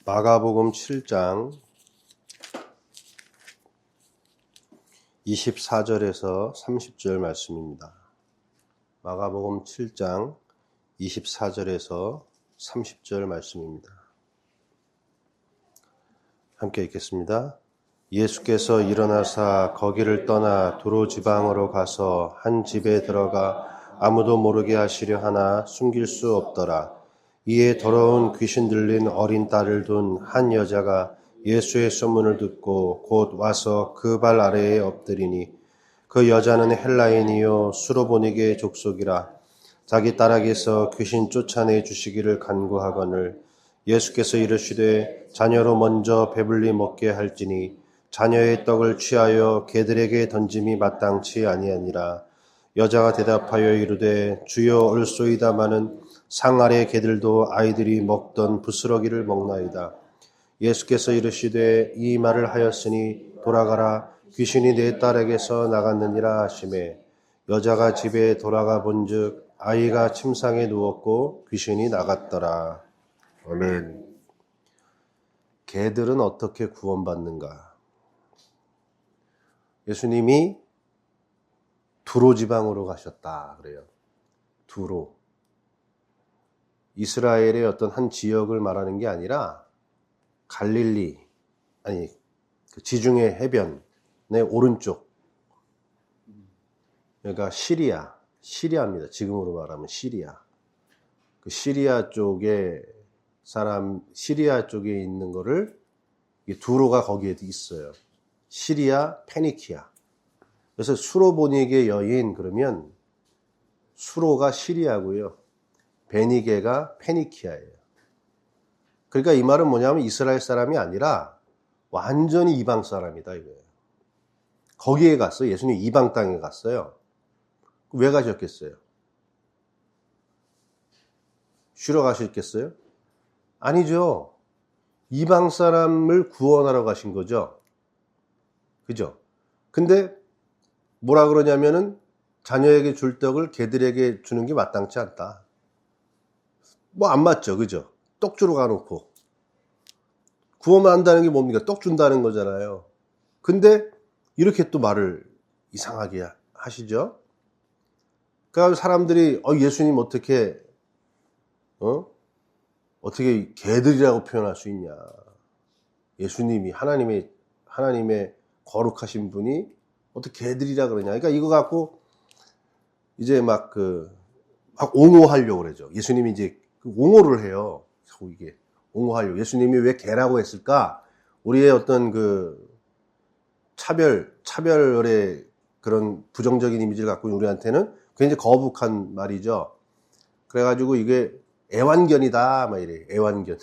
마가복음 7장 24절에서 30절 말씀입니다. 마가복음 7장 24절에서 30절 말씀입니다. 함께 읽겠습니다. 예수께서 일어나사 거기를 떠나 두로 지방으로 가서 한 집에 들어가 아무도 모르게 하시려 하나 숨길 수 없더라. 이에 더러운 귀신 들린 어린 딸을 둔 한 여자가 예수의 소문을 듣고 곧 와서 그 발 아래에 엎드리니 그 여자는 헬라인이요 수로보니게 족속이라. 자기 딸에게서 귀신 쫓아내 주시기를 간구하거늘 예수께서 이르시되 자녀로 먼저 배불리 먹게 할지니 자녀의 떡을 취하여 개들에게 던짐이 마땅치 아니하니라. 여자가 대답하여 이르되 주여 올소이다마는 상 아래 개들도 아이들이 먹던 부스러기를 먹나이다. 예수께서 이르시되 이 말을 하였으니 돌아가라 귀신이 내 딸에게서 나갔느니라 하시매 여자가 집에 돌아가 본즉 아이가 침상에 누웠고 귀신이 나갔더라. 아멘. 개들은 어떻게 구원받는가? 예수님이 두로 지방으로 가셨다 그래요. 두로. 이스라엘의 어떤 한 지역을 말하는 게 아니라 갈릴리, 지중해 해변의 오른쪽. 그러니까 시리아입니다. 지금으로 말하면 시리아. 그 시리아 쪽에 시리아 쪽에 있는 거를 두로가 거기에 있어요. 시리아, 페니키아. 그래서 수로보니게 여인 그러면 수로가 시리아고요. 베니게가 페니키아예요. 그러니까 이 말은 뭐냐면 이스라엘 사람이 아니라 완전히 이방 사람이다 이거예요. 거기에 갔어요. 예수님 이방 땅에 갔어요. 왜 가셨겠어요? 쉬러 가셨겠어요? 아니죠. 이방 사람을 구원하러 가신 거죠. 그죠? 근데 뭐라 그러냐면은 자녀에게 줄 떡을 개들에게 주는 게 마땅치 않다. 뭐 안 맞죠. 그죠? 떡 주러 가놓고. 구원만 한다는 게 뭡니까? 떡 준다는 거잖아요. 근데 이렇게 또 말을 이상하게 하시죠. 그러니까 사람들이 예수님 어떻게 개들이라고 표현할 수 있냐. 예수님이 하나님의 거룩하신 분이 어떻게 개들이라 그러냐. 그러니까 이거 갖고 이제 막 옹호하려고 그러죠. 예수님이 이제 옹호를 해요. 이게 옹호하려고. 예수님이 왜 개라고 했을까? 우리의 어떤 차별의 그런 부정적인 이미지를 갖고 우리한테는 굉장히 거북한 말이죠. 그래가지고 이게 애완견이다, 막 이래. 애완견.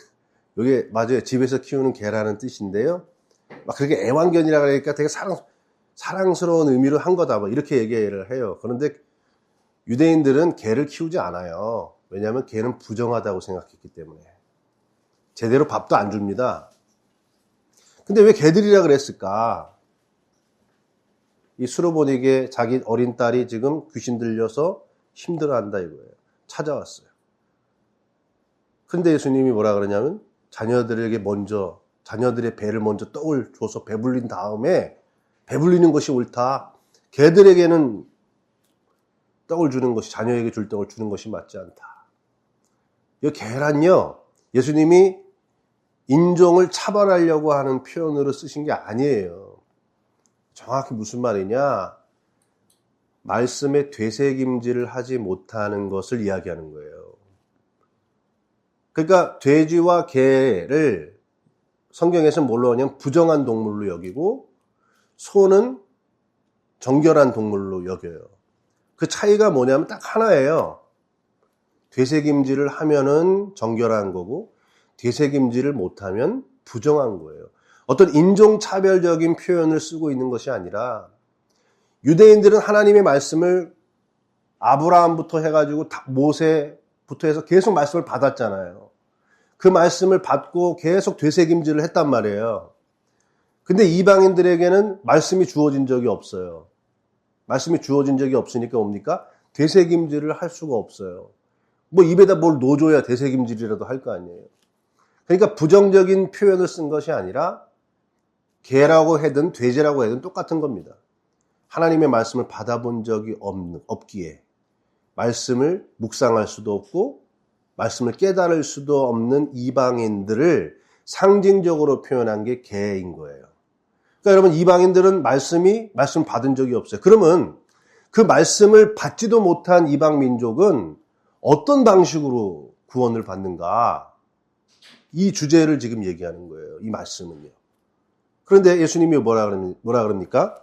이게 맞아요. 집에서 키우는 개라는 뜻인데요. 막 그렇게 애완견이라 그러니까 되게 사랑스러운 의미로 한 거다, 뭐 이렇게 얘기를 해요. 그런데 유대인들은 개를 키우지 않아요. 왜냐하면 개는 부정하다고 생각했기 때문에. 제대로 밥도 안 줍니다. 근데 왜 개들이라 그랬을까? 이 수로보니게 자기 어린 딸이 지금 귀신 들려서 힘들어한다 이거예요. 찾아왔어요. 근데 예수님이 뭐라 그러냐면 자녀들의 배를 먼저 떡을 줘서 배불린 다음에 배불리는 것이 옳다. 개들에게는 자녀에게 줄 떡을 주는 것이 맞지 않다. 이 개란요, 예수님이 인종을 차별하려고 하는 표현으로 쓰신 게 아니에요. 정확히 무슨 말이냐? 말씀에 되새김질을 하지 못하는 것을 이야기하는 거예요. 그러니까 돼지와 개를 성경에서는 뭘로 하냐면 부정한 동물로 여기고 소는 정결한 동물로 여겨요. 그 차이가 뭐냐면 딱 하나예요. 되새김질을 하면은 정결한 거고 되새김질을 못하면 부정한 거예요. 어떤 인종차별적인 표현을 쓰고 있는 것이 아니라 유대인들은 하나님의 말씀을 아브라함부터 해가지고 모세부터 해서 계속 말씀을 받았잖아요. 그 말씀을 받고 계속 되새김질을 했단 말이에요. 근데 이방인들에게는 말씀이 주어진 적이 없어요. 말씀이 주어진 적이 없으니까 뭡니까? 되새김질을 할 수가 없어요. 뭐 입에다 뭘 넣어줘야 되새김질이라도 할 거 아니에요. 그러니까 부정적인 표현을 쓴 것이 아니라 개라고 하든 돼지라고 하든 똑같은 겁니다. 하나님의 말씀을 받아본 적이 없기에 말씀을 묵상할 수도 없고 말씀을 깨달을 수도 없는 이방인들을 상징적으로 표현한 게 개인 거예요. 그러니까 여러분, 이방인들은 말씀 받은 적이 없어요. 그러면 그 말씀을 받지도 못한 이방 민족은 어떤 방식으로 구원을 받는가? 이 주제를 지금 얘기하는 거예요. 이 말씀은요. 그런데 예수님이 뭐라 그럽니까?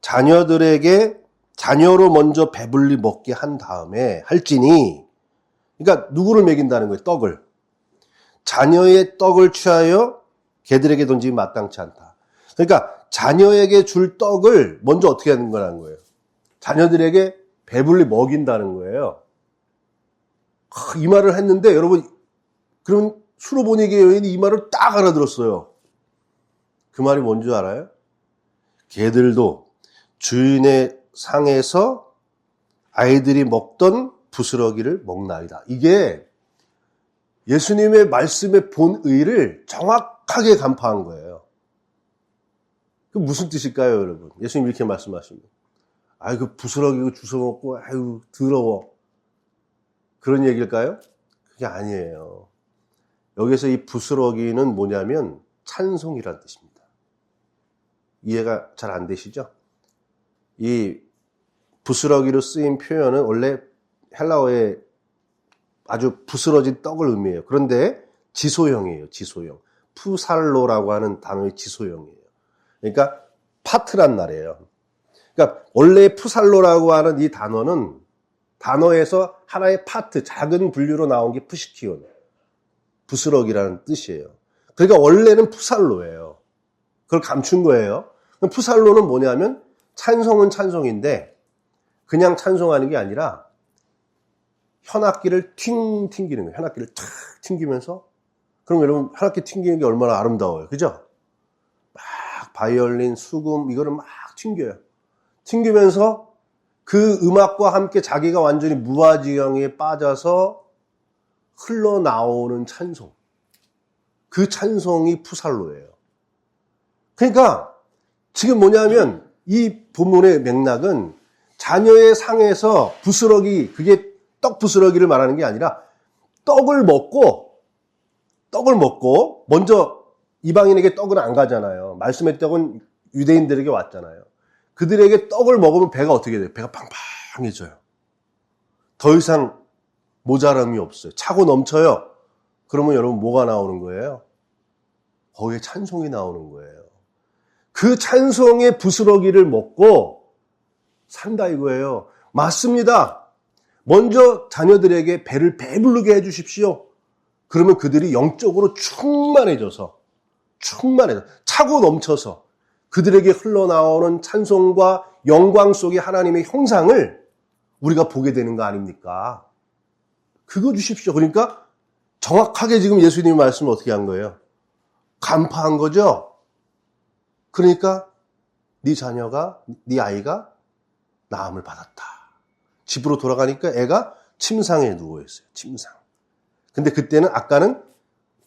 자녀들에게 자녀로 먼저 배불리 먹게 한 다음에 할지니, 그러니까 누구를 먹인다는 거예요? 떡을. 자녀의 떡을 취하여 개들에게 던지기 마땅치 않다. 그러니까 자녀에게 줄 떡을 먼저 어떻게 하는 거라는 거예요? 자녀들에게 배불리 먹인다는 거예요. 이 말을 했는데 여러분, 그럼 수로보니게 여인이 이 말을 딱 알아들었어요. 그 말이 뭔지 알아요? 개들도 주인의 상에서 아이들이 먹던 부스러기를 먹나이다. 이게 예수님의 말씀의 본의를 정확하게 간파한 거예요. 그 무슨 뜻일까요, 여러분? 예수님 이렇게 말씀하십니다. 아이, 그 부스러기 주워 먹고, 아유, 더러워. 그런 얘기일까요? 그게 아니에요. 여기서 이 부스러기는 뭐냐면 찬송이란 뜻입니다. 이해가 잘 안 되시죠? 이 부스러기로 쓰인 표현은 원래 헬라어에 아주 부스러진 떡을 의미해요. 그런데 지소형이에요. 지소형. 푸살로라고 하는 단어의 지소형이에요. 그러니까 파트란 말이에요. 그러니까 원래 푸살로라고 하는 이 단어는 단어에서 하나의 파트, 작은 분류로 나온 게 푸시키온, 부스러기라는 뜻이에요. 그러니까 원래는 푸살로예요. 그걸 감춘 거예요. 푸살로는 뭐냐면 찬송은 찬송인데 그냥 찬송하는 게 아니라 현악기를 튕기는 거예요. 현악기를 탁 튕기면서. 그럼 여러분, 현악기 튕기는 게 얼마나 아름다워요. 그죠? 막 바이올린, 수금 이거를 막 튕겨요. 튕기면서 그 음악과 함께 자기가 완전히 무아지경에 빠져서 흘러나오는 찬송. 그 찬송이 푸살로예요. 그러니까 지금 뭐냐면 이 본문의 맥락은 자녀의 상에서 부스러기, 그게 떡 부스러기를 말하는 게 아니라 떡을 먹고 먼저 이방인에게 떡은 안 가잖아요. 말씀의 떡은 유대인들에게 왔잖아요. 그들에게 떡을 먹으면 배가 어떻게 돼요? 배가 팡팡해져요. 더 이상 모자람이 없어요. 차고 넘쳐요. 그러면 여러분 뭐가 나오는 거예요? 거기에 찬송이 나오는 거예요. 그 찬송의 부스러기를 먹고 산다 이거예요. 맞습니다. 먼저 자녀들에게 배를 배부르게 해주십시오. 그러면 그들이 영적으로 충만해져서 차고 넘쳐서 그들에게 흘러나오는 찬송과 영광 속의 하나님의 형상을 우리가 보게 되는 거 아닙니까? 그거 주십시오. 그러니까 정확하게 지금 예수님의 말씀을 어떻게 한 거예요? 간파한 거죠. 그러니까 네 자녀가, 네 아이가 나음을 받았다. 집으로 돌아가니까 애가 침상에 누워있어요. 침상. 근데 그때는 아까는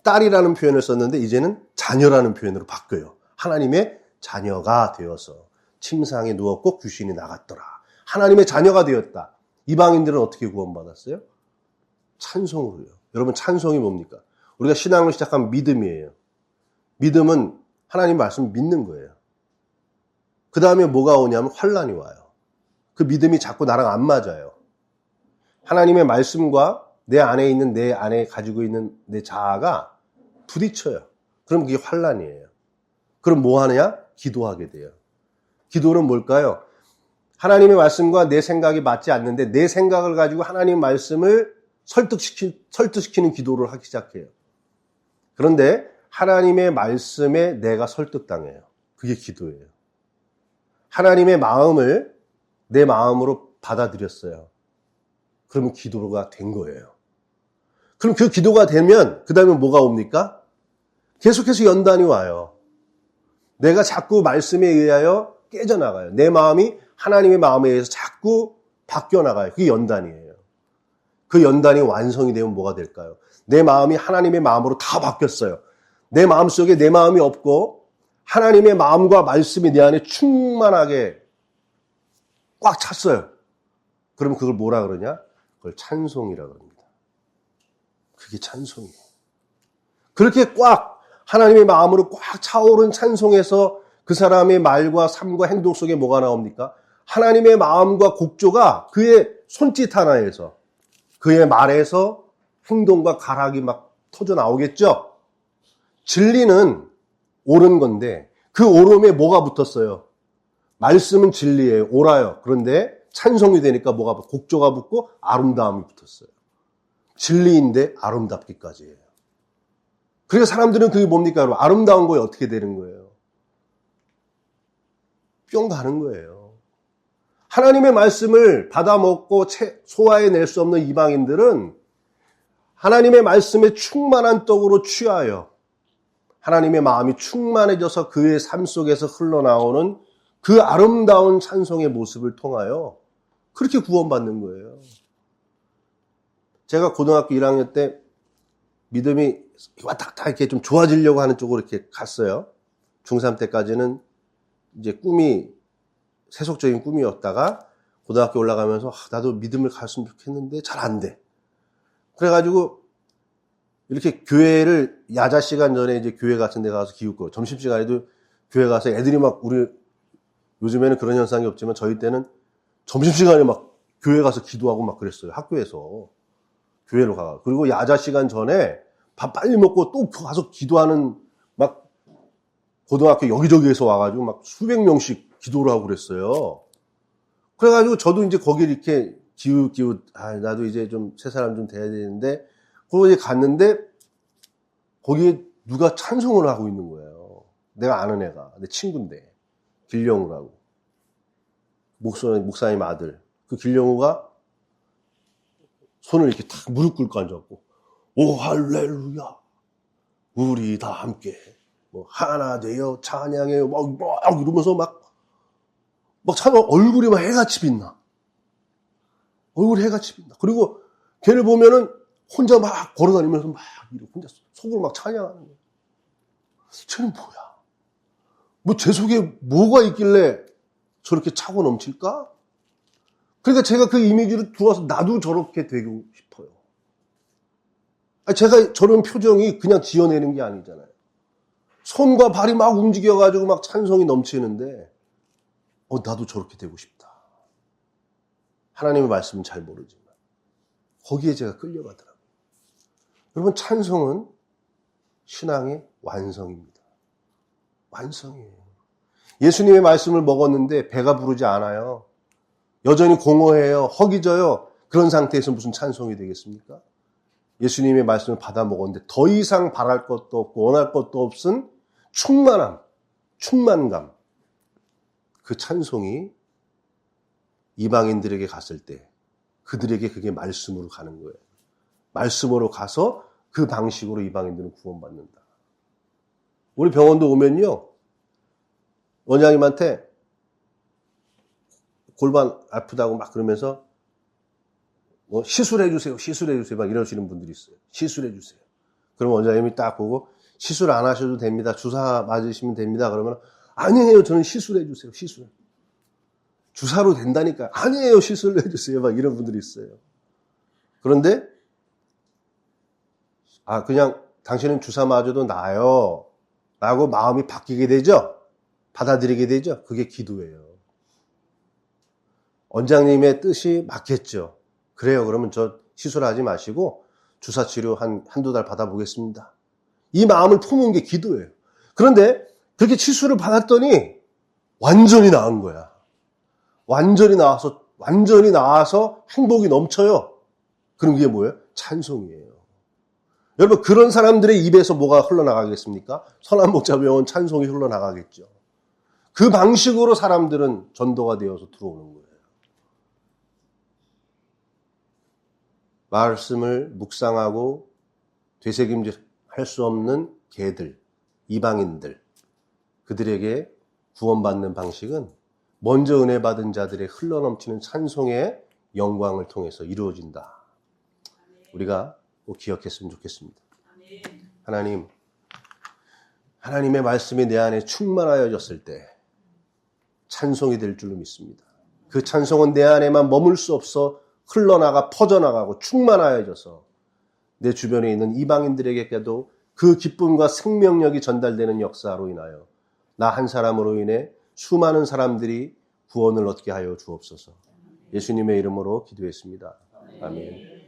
딸이라는 표현을 썼는데 이제는 자녀라는 표현으로 바뀌어요. 하나님의 자녀가 되어서 침상에 누웠고 귀신이 나갔더라. 하나님의 자녀가 되었다. 이방인들은 어떻게 구원받았어요? 찬송으로요. 여러분, 찬송이 뭡니까? 우리가 신앙을 시작한 믿음이에요. 믿음은 하나님 말씀을 믿는 거예요. 그 다음에 뭐가 오냐면 환란이 와요. 그 믿음이 자꾸 나랑 안 맞아요. 하나님의 말씀과 내 안에 가지고 있는 내 자아가 부딪혀요. 그럼 그게 환란이에요. 그럼 뭐 하느냐? 기도하게 돼요. 기도는 뭘까요? 하나님의 말씀과 내 생각이 맞지 않는데 내 생각을 가지고 하나님의 말씀을 설득시키는 기도를 하기 시작해요. 그런데 하나님의 말씀에 내가 설득당해요. 그게 기도예요. 하나님의 마음을 내 마음으로 받아들였어요. 그러면 기도가 된 거예요. 그럼 그 기도가 되면 그 다음에 뭐가 옵니까? 계속해서 연단이 와요. 내가 자꾸 말씀에 의하여 깨져나가요. 내 마음이 하나님의 마음에 의해서 자꾸 바뀌어나가요. 그게 연단이에요. 그 연단이 완성이 되면 뭐가 될까요? 내 마음이 하나님의 마음으로 다 바뀌었어요. 내 마음속에 내 마음이 없고 하나님의 마음과 말씀이 내 안에 충만하게 꽉 찼어요. 그러면 그걸 뭐라 그러냐? 그걸 찬송이라 그럽니다. 그게 찬송이에요. 그렇게 꽉 하나님의 마음으로 꽉 차오른 찬송에서 그 사람의 말과 삶과 행동 속에 뭐가 나옵니까? 하나님의 마음과 곡조가 그의 손짓 하나에서, 그의 말에서 행동과 가락이 막 터져 나오겠죠? 진리는 옳은 건데 그 옳음에 뭐가 붙었어요? 말씀은 진리예요. 옳아요. 그런데 찬송이 되니까 뭐가 곡조가 붙고 아름다움이 붙었어요. 진리인데 아름답기까지 해요. 그래서 사람들은 그게 뭡니까? 여러분? 아름다운 거에 어떻게 되는 거예요? 뿅 가는 거예요. 하나님의 말씀을 받아먹고 소화해낼 수 없는 이방인들은 하나님의 말씀에 충만한 떡으로 취하여 하나님의 마음이 충만해져서 그의 삶 속에서 흘러나오는 그 아름다운 찬송의 모습을 통하여 그렇게 구원받는 거예요. 제가 고등학교 1학년 때 믿음이 왔다 갔다 이렇게 좀 좋아지려고 하는 쪽으로 이렇게 갔어요. 중3 때까지는 이제 꿈이 세속적인 꿈이었다가 고등학교 올라가면서 나도 믿음을 갔으면 좋겠는데 잘 안 돼. 그래가지고 이렇게 교회를 야자 시간 전에 이제 교회 같은 데 가서 기웃고 점심 시간에도 교회 가서 애들이 막 우리 요즘에는 그런 현상이 없지만 저희 때는 점심 시간에 막 교회 가서 기도하고 막 그랬어요. 학교에서 교회로 가. 그리고 야자 시간 전에 밥 빨리 먹고 또 가서 기도하는 막 고등학교 여기저기에서 와가지고 막 수백 명씩 기도를 하고 그랬어요. 그래가지고 저도 이제 거기를 이렇게 나도 이제 좀 새 사람 좀 돼야 되는데, 거기 갔는데, 거기에 누가 찬송을 하고 있는 거예요. 내가 아는 애가, 내 친구인데, 길령우라고. 목사님 아들. 그 길령우가 손을 이렇게 탁 무릎 꿇고 앉았고, 오, 할렐루야. 우리 다 함께, 하나 되어 찬양해요. 막 이러면서 막 찬양, 얼굴이 막 해같이 빛나. 얼굴이 해같이 빛나. 그리고 걔를 보면은 혼자 막 걸어다니면서 막 혼자 속으로 막 찬양하는 거예요. 쟤는 뭐야? 제 속에 뭐가 있길래 저렇게 차고 넘칠까? 그러니까 제가 그 이미지를 들어와서 나도 저렇게 되고 싶어요. 제가 저런 표정이 그냥 지어내는 게 아니잖아요. 손과 발이 막 움직여가지고 막 찬송이 넘치는데, 나도 저렇게 되고 싶다. 하나님의 말씀은 잘 모르지만 거기에 제가 끌려가더라고요. 여러분, 찬송은 신앙의 완성입니다. 완성이에요. 예수님의 말씀을 먹었는데 배가 부르지 않아요. 여전히 공허해요. 허기져요. 그런 상태에서 무슨 찬송이 되겠습니까? 예수님의 말씀을 받아 먹었는데 더 이상 바랄 것도 없고 원할 것도 없은 충만감. 그 찬송이 이방인들에게 갔을 때 그들에게 그게 말씀으로 가는 거예요. 말씀으로 가서 그 방식으로 이방인들은 구원받는다. 우리 병원도 오면요, 원장님한테 골반 아프다고 막 그러면서 시술해주세요 막 이러시는 분들이 있어요. 시술해주세요. 그럼 원장님이 딱 보고 시술 안 하셔도 됩니다. 주사 맞으시면 됩니다. 그러면 아니에요, 저는 시술해주세요. 시술. 주사로 된다니까. 아니에요, 시술을 해주세요. 막 이런 분들이 있어요. 그런데 그냥 당신은 주사 맞아도 나아요 라고 마음이 바뀌게 되죠. 받아들이게 되죠. 그게 기도예요. 원장님의 뜻이 맞겠죠. 그래요, 그러면 저 시술하지 마시고 주사 치료 한두 달 받아보겠습니다. 이 마음을 품은 게 기도예요. 그런데 그렇게 치수를 받았더니 완전히 나은 거야. 완전히 나아서 행복이 넘쳐요. 그럼 그게 뭐예요? 찬송이에요. 여러분, 그런 사람들의 입에서 뭐가 흘러나가겠습니까? 선한목자병원 찬송이 흘러나가겠죠. 그 방식으로 사람들은 전도가 되어서 들어오는 거예요. 말씀을 묵상하고 되새김질 할 수 없는 개들, 이방인들, 그들에게 구원받는 방식은 먼저 은혜 받은 자들의 흘러넘치는 찬송의 영광을 통해서 이루어진다. 우리가 꼭 기억했으면 좋겠습니다. 하나님, 하나님의 말씀이 내 안에 충만하여졌을 때 찬송이 될 줄로 믿습니다. 그 찬송은 내 안에만 머물 수 없어 흘러나가 퍼져나가고 충만하여져서 내 주변에 있는 이방인들에게도 그 기쁨과 생명력이 전달되는 역사로 인하여 나 한 사람으로 인해 수많은 사람들이 구원을 얻게 하여 주옵소서. 예수님의 이름으로 기도했습니다. 아멘.